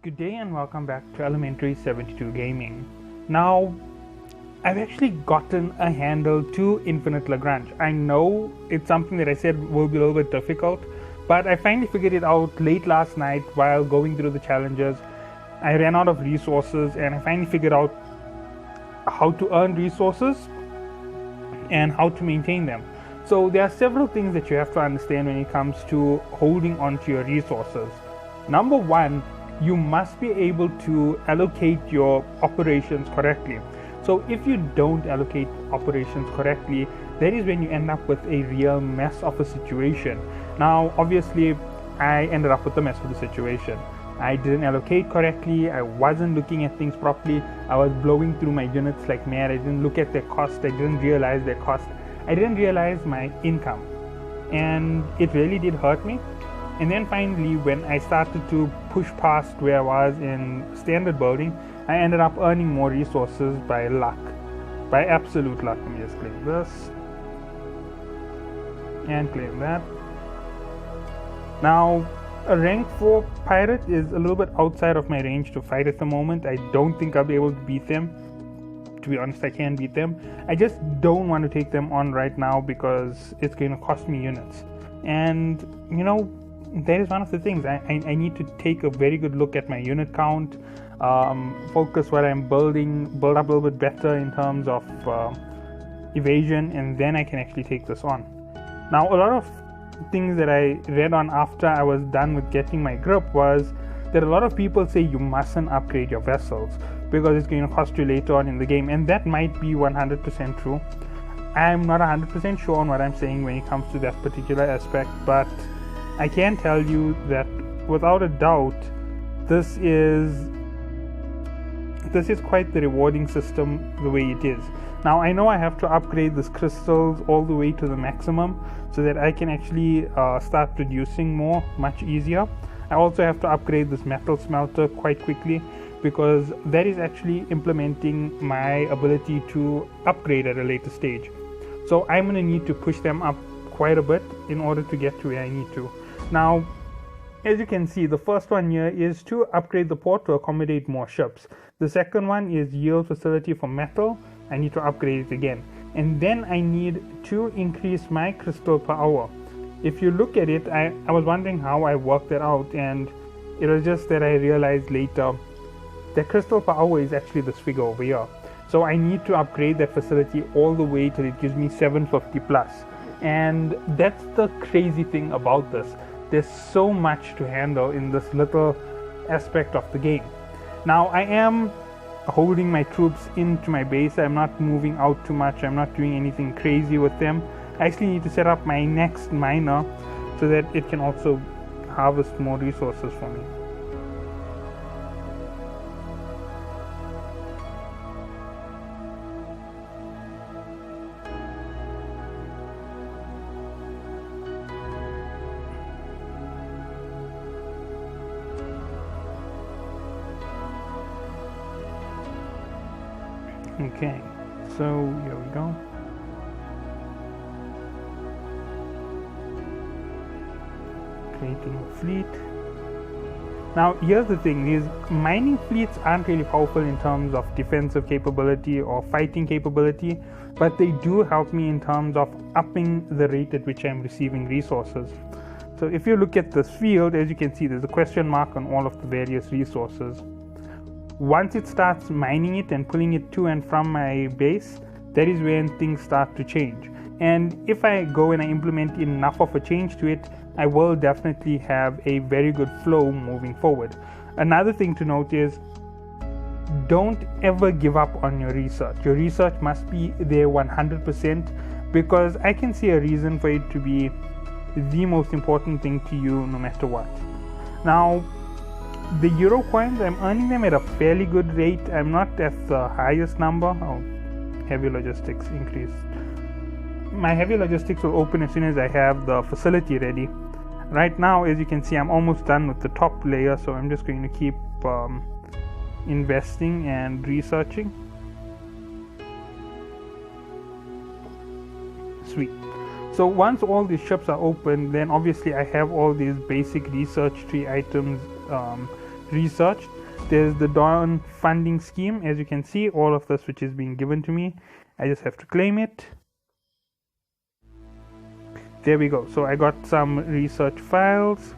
Good day and welcome back to Elementary 72 Gaming. Now, I've actually gotten a handle to infinite Lagrange. I know it's something that I said will be a little bit difficult, but I finally figured it out late last night while going through the challenges. I ran out of resources and I finally figured out how to earn resources and how to maintain them. So there are several things that you have to understand when it comes to holding on to your resources. Number one, you must be able to allocate your operations correctly. So if you don't allocate operations correctly, that is when you end up with a real mess of a situation. Now, obviously, I ended up with a mess of the situation. I didn't allocate correctly, I wasn't looking at things properly, I was blowing through my units like mad, I didn't look at their cost, I didn't realize their cost, I didn't realize my income, and it really did hurt me. And then finally, when I started to push past where I was in standard building, I ended up earning more resources by luck, by absolute luck. Let me just claim this and claim that. Now, a rank 4 pirate is a little bit outside of my range to fight at the moment. I don't think I'll be able to beat them. To be honest, I can beat them. I just don't want to take them on right now because it's going to cost me units. And, you know, that is one of the things. I need to take a very good look at my unit count, focus what I'm building, build up a little bit better in terms of evasion, and then I can actually take this on. Now, a lot of things that I read on after I was done with getting my grip was that a lot of people say you mustn't upgrade your vessels because it's going to cost you later on in the game, and that might be 100% true. I'm not 100% sure on what I'm saying when it comes to that particular aspect, but I can tell you that without a doubt this is quite the rewarding system the way it is. Now, I know I have to upgrade these crystals all the way to the maximum so that I can actually start producing more much easier. I also have to upgrade this metal smelter quite quickly because that is actually implementing my ability to upgrade at a later stage. So I'm going to need to push them up quite a bit in order to get to where I need to. Now, as you can see, the first one here is to upgrade the port to accommodate more ships. The second one is yield facility for metal. I need to upgrade it again. And then I need to increase my crystal per hour. If you look at it, I was wondering how I worked that out, and it was just that I realized later that crystal per hour is actually this figure over here. So I need to upgrade that facility all the way till it gives me 750 plus. And that's the crazy thing about this. There's so much to handle in this little aspect of the game. Now, I am holding my troops into my base. I'm not moving out too much. I'm not doing anything crazy with them. I actually need to set up my next miner so that it can also harvest more resources for me. Okay, so here we go. Creating a fleet. Now, here's the thing, these mining fleets aren't really powerful in terms of defensive capability or fighting capability, but they do help me in terms of upping the rate at which I'm receiving resources. So if you look at this field, as you can see, there's a question mark on all of the various resources. Once it starts mining it and pulling it to and from my base, that is when things start to change. And if I go and I implement enough of a change to it, I will definitely have a very good flow moving forward. Another thing to note is don't ever give up on your research. Your research must be there 100% because I can see a reason for it to be the most important thing to you no matter what. Now, the euro coins, I'm earning them at a fairly good rate. I'm not at the highest number. Oh, heavy logistics increased. My heavy logistics will open as soon as I have the facility ready. Right now, as you can see, I'm almost done with the top layer, so I'm just going to keep investing and researching. Sweet. So once all these ships are open, then obviously I have all these basic research tree items researched. There's the Dawn funding scheme. As you can see, all of this which is being given to me, I just have to claim it. There we go. So I got some research files.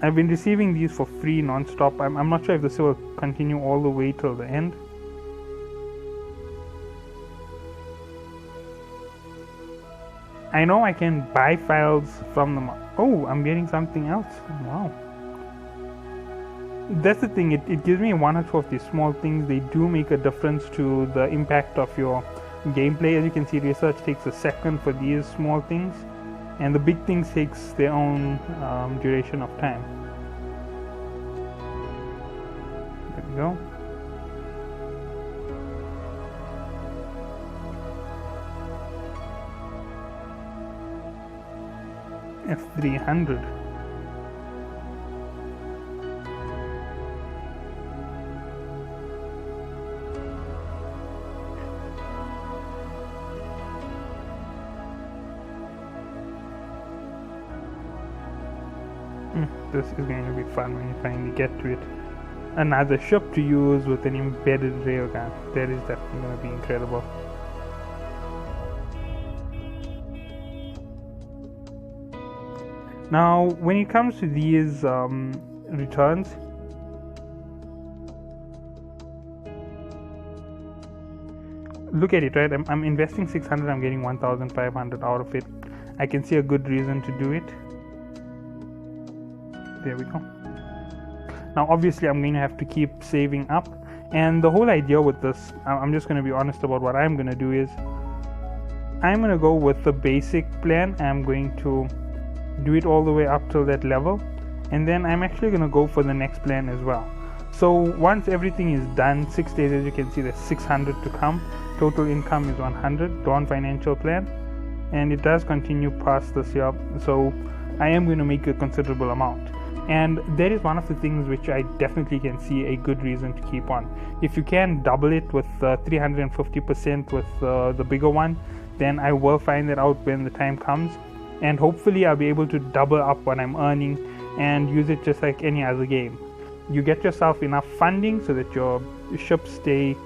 I've been receiving these for free non-stop. I'm not sure if this will continue all the way till the end. I know I can buy files from them. Oh, I'm getting something else. Wow. That's the thing, it gives me one or two of these small things. They do make a difference to the impact of your gameplay. As you can see, research takes a second for these small things, and the big things takes their own duration of time. There we go. F300. This is going to be fun when you finally get to it. Another ship to use with an embedded railgun. That is definitely going to be incredible. Now, when it comes to these returns, look at it, right? I'm investing 600, I'm getting 1,500 out of it. I can see a good reason to do it. There we go. Now obviously I'm going to have to keep saving up, and the whole idea with this, I'm just going to be honest about what I'm going to do is, I'm going to go with the basic plan. I'm going to do it all the way up till that level, and then I'm actually going to go for the next plan as well. So once everything is done, 6 days, as you can see, there's 600 to come. Total income is 100. Dawn financial plan, and it does continue past this year, so I am going to make a considerable amount. And that is one of the things which I definitely can see a good reason to keep on. If you can double it with 350% with the bigger one, then I will find that out when the time comes, and hopefully I'll be able to double up what I'm earning and use it just like any other game. You get yourself enough funding so that your ships stay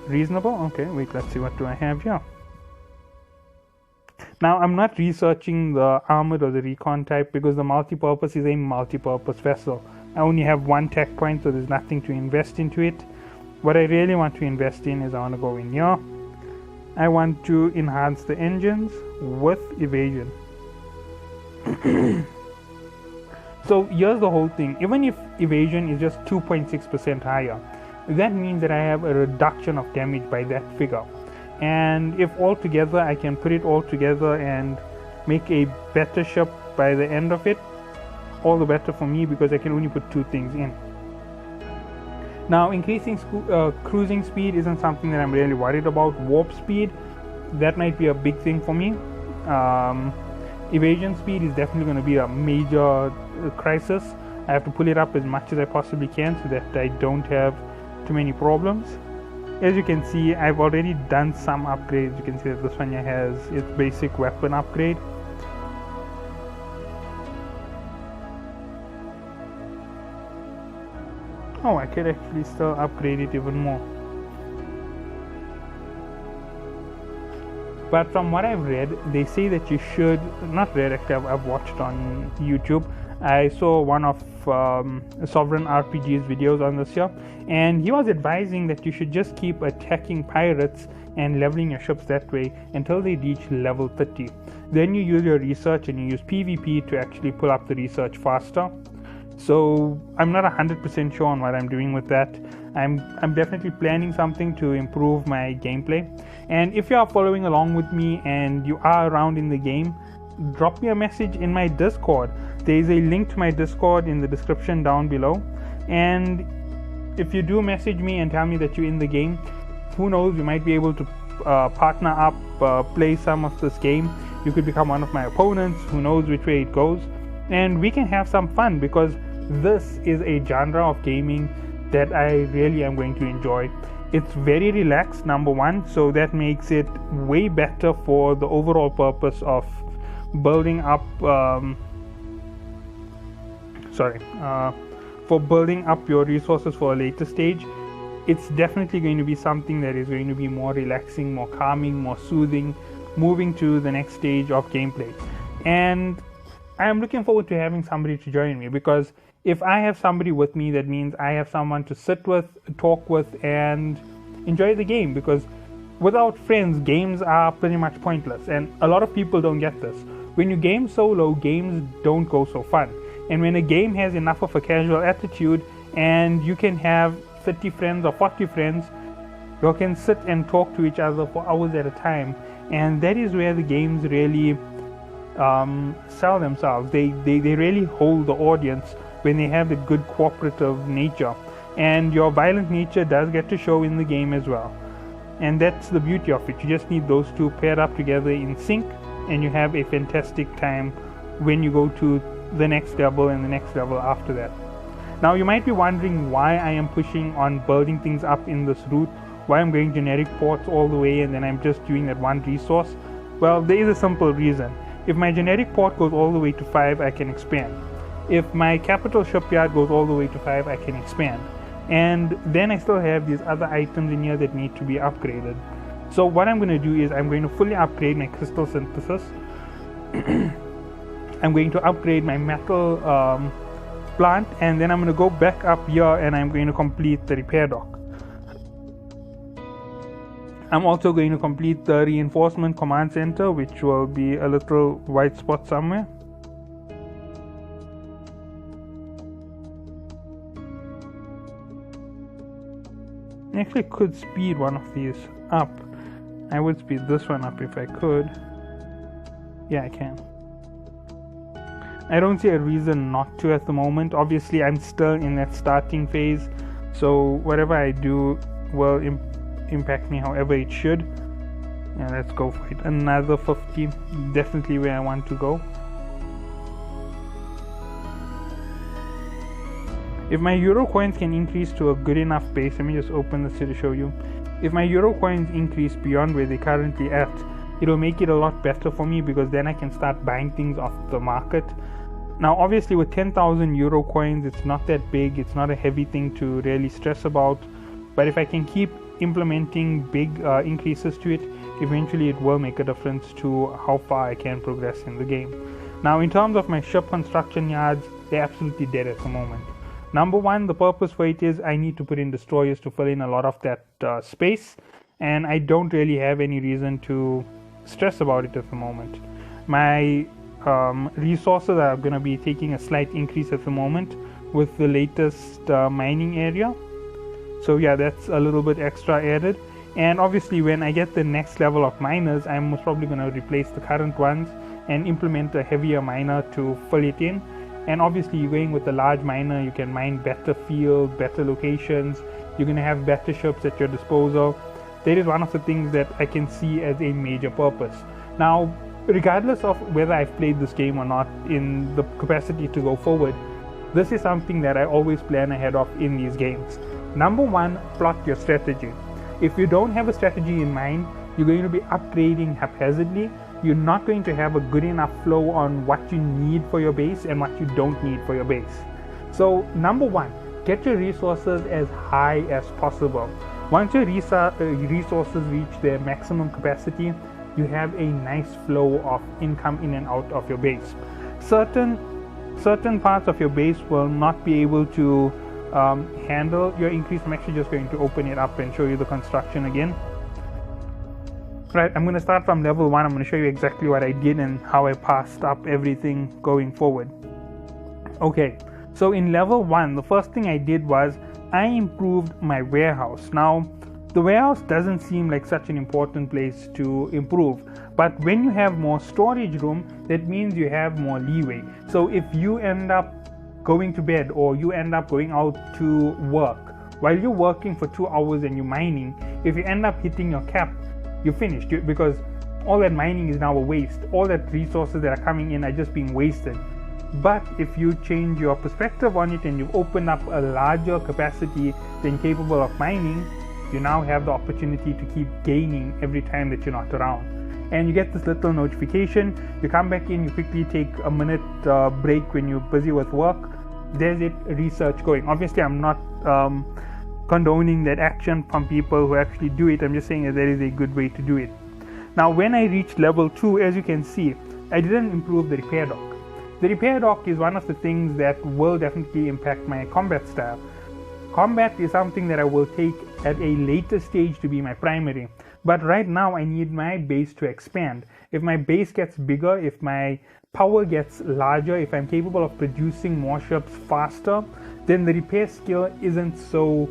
reasonable. Okay, wait, let's see, what do I have here? Now, I'm not researching the armored or the recon type because the multi-purpose is a multi-purpose vessel. I only have one tech point, so there's nothing to invest into it. What I really want to invest in is I want to go in here. I want to enhance the engines with evasion. So here's the whole thing. Even if evasion is just 2.6% higher, that means that I have a reduction of damage by that figure. And if altogether I can put it all together and make a better ship by the end of it, all the better for me, because I can only put two things in. Now, increasing cruising speed isn't something that I'm really worried about. Warp speed, that might be a big thing for me. Evasion speed is definitely going to be a major crisis. I have to pull it up as much as I possibly can so that I don't have too many problems. As you can see, I've already done some upgrades. You can see that this one here has its basic weapon upgrade. Oh, I could actually still upgrade it even more. But from what I've read, they say that you should, not read actually, I've watched on YouTube. I saw one of Sovereign RPG's videos on this here, and he was advising that you should just keep attacking pirates and leveling your ships that way until they reach level 30. Then you use your research and you use PvP to actually pull up the research faster. So I'm not 100% sure on what I'm doing with that. I'm definitely planning something to improve my gameplay. And if you are following along with me and you are around in the game, drop me a message in my Discord. There is a link to my Discord in the description down below. And if you do message me and tell me that you're in the game, who knows, we might be able to partner up, play some of this game. You could become one of my opponents. Who knows which way it goes. And we can have some fun, because this is a genre of gaming that I really am going to enjoy. It's very relaxed, number one, so that makes it way better for the overall purpose of for building up your resources for a later stage, it's definitely going to be something that is going to be more relaxing, more calming, more soothing, moving to the next stage of gameplay. And I'm looking forward to having somebody to join me, because if I have somebody with me, that means I have someone to sit with, talk with, and enjoy the game. Because without friends, games are pretty much pointless, and a lot of people don't get this. When you game solo, games don't go so fun. And when a game has enough of a casual attitude, and you can have 30 friends or 40 friends, you can sit and talk to each other for hours at a time, and that is where the games really sell themselves. They really hold the audience when they have the good cooperative nature, and your violent nature does get to show in the game as well. And that's the beauty of it. You just need those two paired up together in sync, and you have a fantastic time when you go to the next level and the next level after that. Now you might be wondering why I am pushing on building things up in this route, why I'm going generic ports all the way and then I'm just doing that one resource. Well, there is a simple reason. If my generic port goes all the way to 5, I can expand. If my capital shipyard goes all the way to 5, I can expand. And then I still have these other items in here that need to be upgraded. So what I'm going to do is I'm going to fully upgrade my crystal synthesis. I'm going to upgrade my metal plant, and then I'm going to go back up here and I'm going to complete the repair dock. I'm also going to complete the reinforcement command center, which will be a little white spot somewhere. I actually could speed one of these up. I would speed this one up if I could. Yeah, I can. I don't see a reason not to at the moment. Obviously, I'm still in that starting phase, so whatever I do will impact me however it should. Yeah, let's go for it. Another 50, definitely where I want to go. If my euro coins can increase to a good enough base, let me just open this here to show you. If my euro coins increase beyond where they're currently at, it'll make it a lot better for me, because then I can start buying things off the market. Now obviously with 10,000 euro coins, it's not that big, it's not a heavy thing to really stress about, but if I can keep implementing big increases to it, eventually it will make a difference to how far I can progress in the game. Now in terms of my ship construction yards, they're absolutely dead at the moment. Number one, the purpose for it is I need to put in destroyers to fill in a lot of that space, and I don't really have any reason to stress about it at the moment. My resources are going to be taking a slight increase at the moment with the latest mining area. So yeah, that's a little bit extra added. And obviously when I get the next level of miners, I'm most probably going to replace the current ones and implement a heavier miner to fill it in. And obviously you're going with a large miner, you can mine better fields, better locations, you're going to have better ships at your disposal. That is one of the things that I can see as a major purpose. Now, regardless of whether I've played this game or not in the capacity to go forward, this is something that I always plan ahead of in these games. Number one, plot your strategy. If you don't have a strategy in mind, you're going to be upgrading haphazardly. You're not going to have a good enough flow on what you need for your base and what you don't need for your base. So number one, get your resources as high as possible. Once your resources reach their maximum capacity, you have a nice flow of income in and out of your base. Certain parts of your base will not be able to handle your increase. I'm actually just going to open it up and show you the construction again. Right, I'm going to start from level 1. I'm going to show you exactly what I did and how I passed up everything going forward. Okay, so in level 1, the first thing I did was I improved my warehouse. Now, the warehouse doesn't seem like such an important place to improve, but when you have more storage room, that means you have more leeway. So if you end up going to bed or you end up going out to work, while you're working for 2 hours and you're mining, if you end up hitting your cap, you're finished, because all that mining is now a waste. All that resources that are coming in are just being wasted. But if you change your perspective on it and you open up a larger capacity than capable of mining, you now have the opportunity to keep gaining every time that you're not around. And you get this little notification, you come back in, you quickly take a minute break when you're busy with work, there's it research going. Obviously, I'm not condoning that action from people who actually do it. I'm just saying that there is a good way to do it. Now, when I reached level 2, as you can see, I didn't improve the repair dock. The repair dock is one of the things that will definitely impact my combat style. Combat is something that I will take at a later stage to be my primary. But right now, I need my base to expand. If my base gets bigger, if my power gets larger, if I'm capable of producing more ships faster, then the repair skill isn't so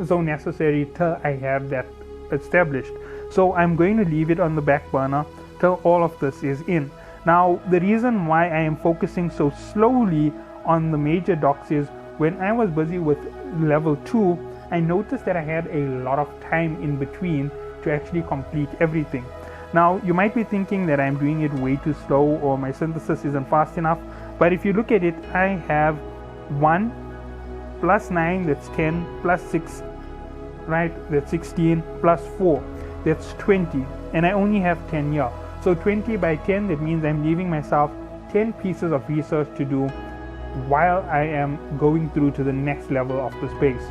necessary till I have that established. So I'm going to leave it on the back burner till all of this is in. Now, the reason why I am focusing so slowly on the major docks is when I was busy with level 2, I noticed that I had a lot of time in between to actually complete everything. Now, you might be thinking that I'm doing it way too slow or my synthesis isn't fast enough, but if you look at it, I have 1 plus 9, that's 10, plus 6, right, that's 16, plus 4, that's 20, and I only have 10 here. So 20 by 10, that means I'm leaving myself 10 pieces of research to do while I am going through to the next level of the space.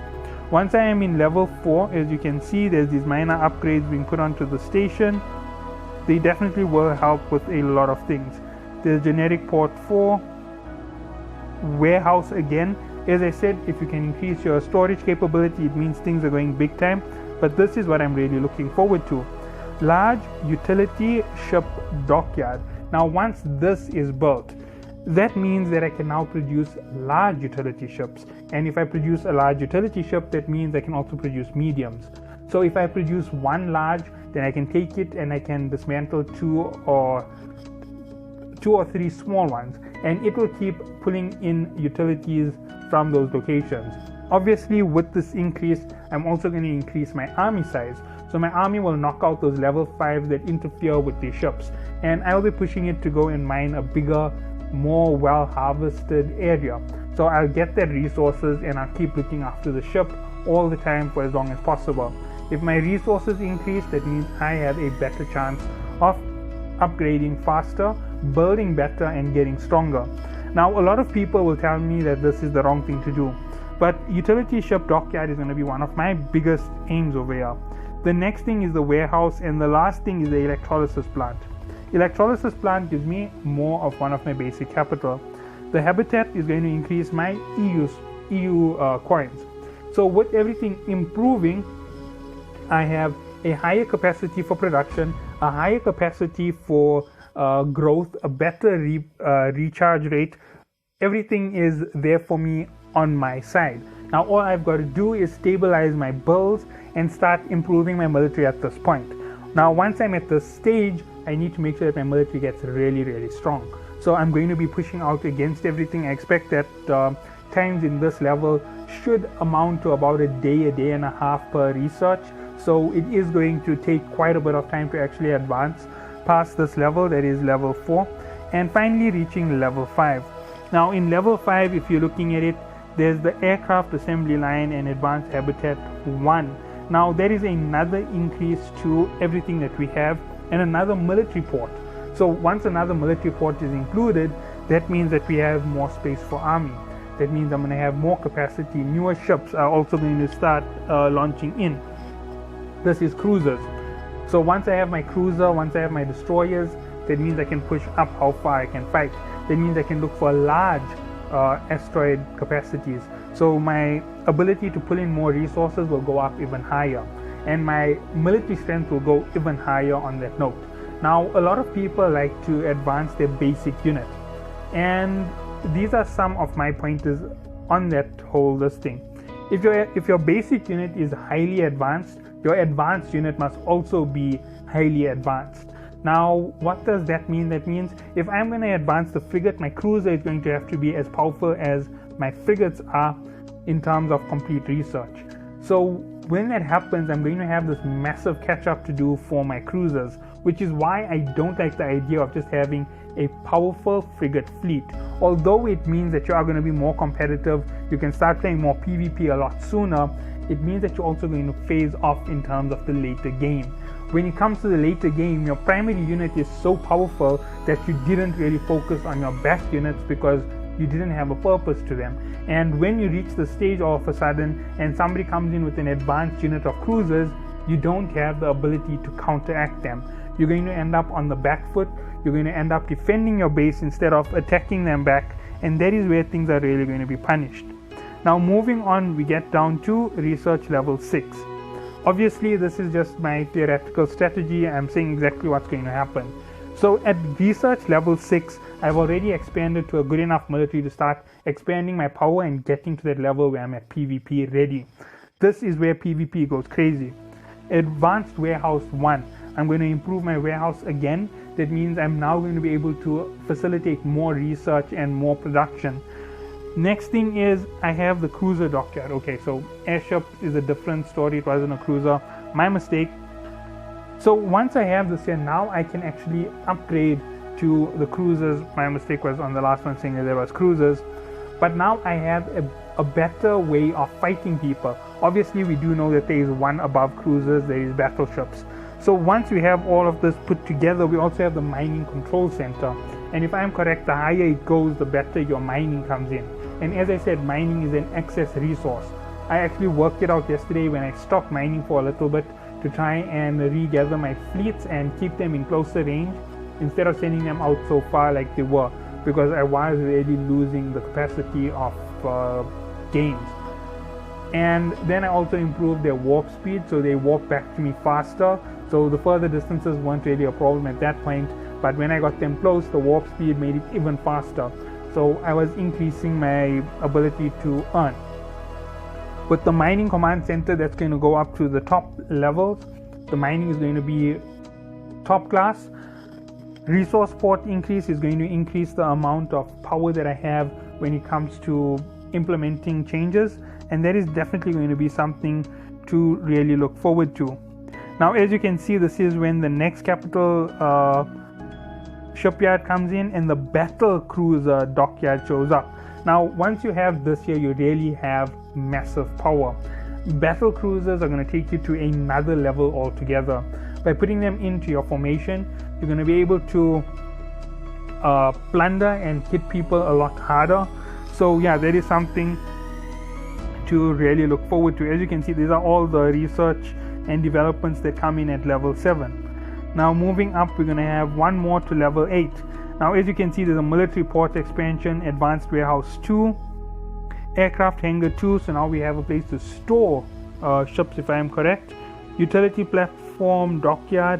Once I am in level 4, as you can see, there's these minor upgrades being put onto the station. They definitely will help with a lot of things. There's generic port 4, warehouse again. As I said, if you can increase your storage capability, it means things are going big time, but this is what I'm really looking forward to. Large utility ship dockyard. Now, once this is built, that means that I can now produce large utility ships. And if I produce a large utility ship, that means I can also produce mediums. So if I produce 1 large, then I can take it and I can dismantle 2 or 3 small ones. And it will keep pulling in utilities from those locations. Obviously, with this increase, I'm also going to increase my army size. So my army will knock out those level 5s that interfere with these ships. And I'll be pushing it to go and mine a bigger, more well-harvested area. So I'll get the resources and I'll keep looking after the ship all the time for as long as possible. If my resources increase, that means I have a better chance of upgrading faster, building better, and getting stronger. Now, a lot of people will tell me that this is the wrong thing to do, but utility ship dockyard is going to be one of my biggest aims over here. The next thing is the warehouse, and the last thing is the electrolysis plant. Electrolysis plant gives me more of one of my basic capital. The habitat is going to increase my EU coins. So with everything improving, I have a higher capacity for production, a higher capacity for growth, a better recharge rate. Everything is there for me on my side. Now all I've got to do is stabilize my builds and start improving my military at this point. Now once I'm at this stage, I need to make sure that my military gets really, really strong. So I'm going to be pushing out against everything. I expect that times in this level should amount to about a day and a half per research. So it is going to take quite a bit of time to actually advance past this level, that is level 4, and finally reaching level 5. Now in level 5, if you're looking at it, there's the aircraft assembly line and advanced habitat 1. Now there is another increase to everything that we have and another military port. So once another military port is included, that means that we have more space for army. That means I'm going to have more capacity. Newer ships are also going to start launching in. This is cruisers. So once I have my cruiser, once I have my destroyers, that means I can push up how far I can fight. That means I can look for large asteroid capacities. So my ability to pull in more resources will go up even higher, and my military strength will go even higher on that note. Now a lot of people like to advance their basic unit, and these are some of my pointers on that whole listing. If your basic unit is highly advanced, your advanced unit must also be highly advanced. Now what does that mean? That means if I'm going to advance the frigate, my cruiser is going to have to be as powerful as my frigates are in terms of complete research. So when that happens, I'm going to have this massive catch up to do for my cruisers, which is why I don't like the idea of just having a powerful frigate fleet. Although it means that you are going to be more competitive, you can start playing more PvP a lot sooner, it means that you're also going to phase off in terms of the later game. When it comes to the later game, your primary unit is so powerful that you didn't really focus on your back units because you didn't have a purpose to them. And when you reach the stage all of a sudden and somebody comes in with an advanced unit of cruisers, you don't have the ability to counteract them. You're going to end up on the back foot. You're going to end up defending your base instead of attacking them back, and that is where things are really going to be punished. Now moving on, we get down to research level 6. Obviously this is just my theoretical strategy. I'm saying exactly what's going to happen. So at research level 6, I've already expanded to a good enough military to start expanding my power and getting to that level where I'm at PvP ready. This is where PvP goes crazy. Advanced warehouse 1. I'm going to improve my warehouse again. That means I'm now going to be able to facilitate more research and more production. Next thing is I have the cruiser dockyard. Okay, so airship is a different story. It wasn't a cruiser. My mistake. So once I have this here, now I can actually upgrade to the cruisers. My mistake was on the last one saying that there was cruisers. But now I have a better way of fighting people. Obviously we do know that there is one above cruisers, there is battleships. So once we have all of this put together, we also have the mining control center. And if I'm correct, the higher it goes, the better your mining comes in. And as I said, mining is an excess resource. I actually worked it out yesterday when I stopped mining for a little bit to try and regather my fleets and keep them in closer range instead of sending them out so far like they were, because I was really losing the capacity of games. And then I also improved their warp speed, so they warp back to me faster. So the further distances weren't really a problem at that point, but when I got them close, the warp speed made it even faster. So I was increasing my ability to earn. With the mining command center, that's going to go up to the top levels. The mining is going to be top class. Resource port increase is going to increase the amount of power that I have when it comes to implementing changes, and that is definitely going to be something to really look forward to. Now as you can see, this is when the next capital shipyard comes in and the battle cruiser dockyard shows up. Now once you have this here, you really have massive power. Battle cruisers are going to take you to another level altogether. By putting them into your formation, you're going to be able to plunder and hit people a lot harder. So yeah, that is something to really look forward to. As you can see, these are all the research and developments that come in at level 7. Now moving up, we're going to have one more to level 8. Now as you can see, there's a military port expansion, advanced warehouse 2, aircraft hangar 2, so now we have a place to store ships if I am correct, utility platform dockyard,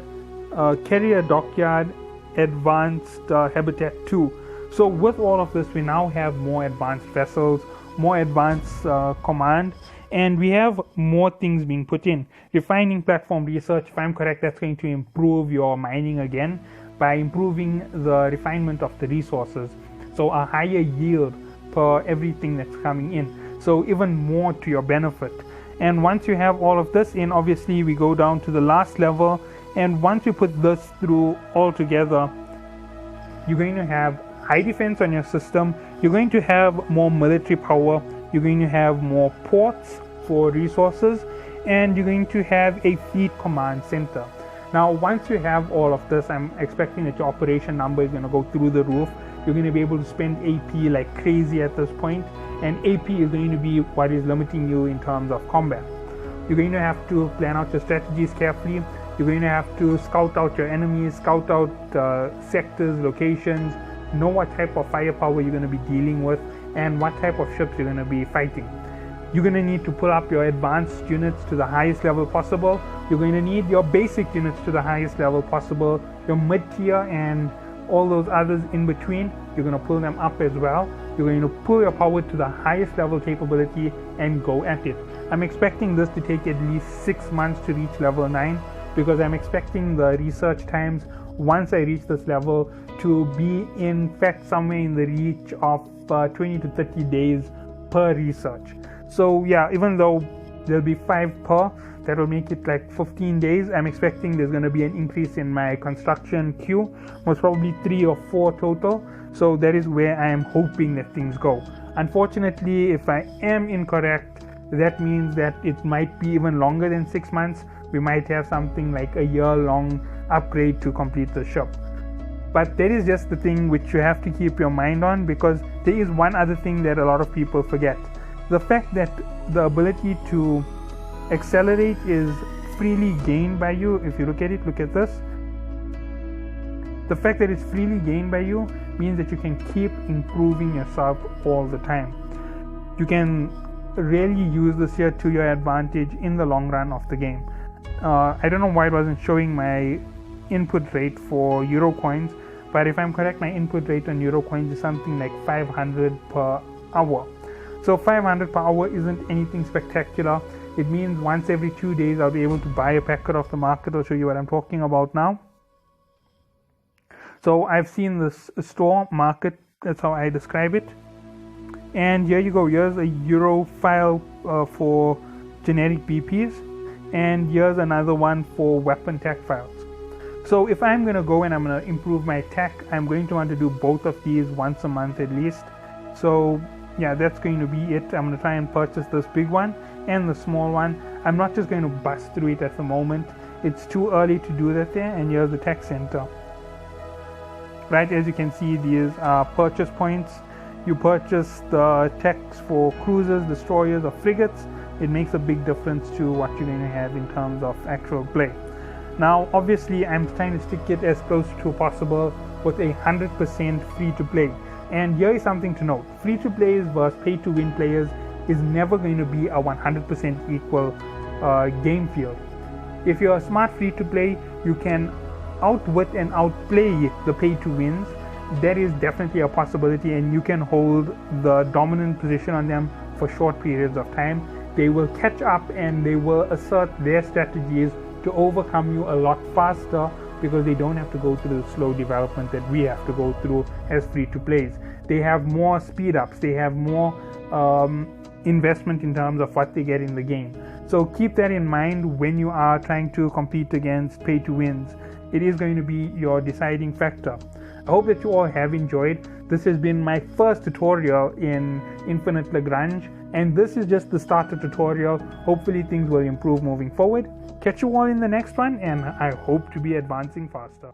carrier dockyard, advanced habitat 2. So with all of this, we now have more advanced vessels, more advanced command, and we have more things being put in. Refining platform research, if I'm correct, that's going to improve your mining again by improving the refinement of the resources. So a higher yield per everything that's coming in. So even more to your benefit. And once you have all of this in, obviously we go down to the last level. And once you put this through all together, you're going to have high defense on your system. You're going to have more military power. You're going to have more ports for resources, and you're going to have a fleet command center. Now once you have all of this, I'm expecting that your operation number is going to go through the roof. You're going to be able to spend AP like crazy at this point, and AP is going to be what is limiting you in terms of combat. You're going to have to plan out your strategies carefully. You're going to have to scout out your enemies, scout out sectors, locations, know what type of firepower you're going to be dealing with and what type of ships you're going to be fighting. You're going to need to pull up your advanced units to the highest level possible. You're going to need your basic units to the highest level possible. Your mid-tier and all those others in between, you're going to pull them up as well. You're going to pull your power to the highest level capability and go at it. I'm expecting this to take at least 6 months to reach level 9, because I'm expecting the research times once I reach this level to be in fact somewhere in the reach of 20 to 30 days per research. So yeah, even though there'll be 5 per, that will make it like 15 days. I'm expecting there's going to be an increase in my construction queue, most probably 3 or 4 total. So that is where I am hoping that things go. Unfortunately, if I am incorrect, that means that it might be even longer than 6 months. We might have something like a year-long upgrade to complete the ship. But that is just the thing which you have to keep your mind on, because there is one other thing that a lot of people forget. The fact that the ability to accelerate is freely gained by you. If you look at it, look at this. The fact that it's freely gained by you means that you can keep improving yourself all the time. You can really use this here to your advantage in the long run of the game. I don't know why it wasn't showing my input rate for Euro coins, but if I'm correct, my input rate on Euro coins is something like 500 per hour. So 500 per hour isn't anything spectacular. It means once every 2 days I'll be able to buy a packet off the market. I'll show you what I'm talking about now. So I've seen this store market, that's how I describe it. And here you go, here's a Euro file for generic BPs, and here's another one for weapon tech files. So if I'm going to go and I'm going to improve my tech, I'm going to want to do both of these once a month at least. So yeah, that's going to be it. I'm going to try and purchase this big one and the small one. I'm not just going to bust through it at the moment. It's too early to do that there. And here's the tech center. Right, as you can see, these are purchase points. You purchase the techs for cruisers, destroyers, or frigates. It makes a big difference to what you're going to have in terms of actual play. Now, obviously, I'm trying to stick it as close to possible with 100% free to play. And here is something to note: free to players versus pay to win players is never going to be a 100% equal game field. If you're a smart free to play, you can outwit and outplay the pay to wins. That is definitely a possibility, and you can hold the dominant position on them for short periods of time. They will catch up and they will assert their strategies to overcome you a lot faster, because they don't have to go through the slow development that we have to go through as free to plays. They have more speed ups, they have more investment in terms of what they get in the game. So keep that in mind when you are trying to compete against pay to wins. It is going to be your deciding factor. I hope that you all have enjoyed. This has been my first tutorial in Infinite Lagrange, and this is just the starter tutorial. Hopefully things will improve moving forward. Catch you all in the next one, and I hope to be advancing faster.